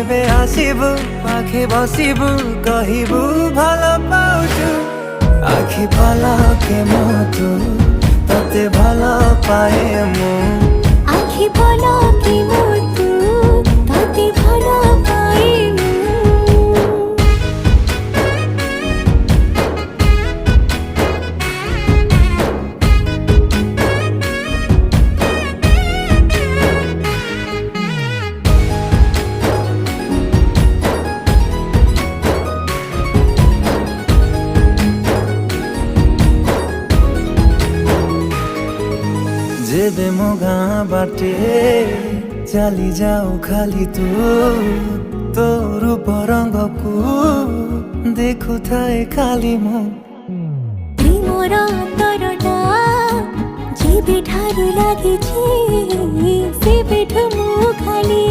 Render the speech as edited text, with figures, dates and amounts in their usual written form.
যেবে আসিবু পাখি বসিবু কহিবু ভাল পাউছু আখি পলকে মতু ততে ভাল পায়ে মু আখি পলকে মতু ততে ভাল পায়ে মু जेबे मो गाँ बाटे चली जाऊ खाली तू तो रूप रंग को देखु थाए खाली मो प्रेमर अंतरटा जेबे ठारू लागिछि सेबेठु मु खाली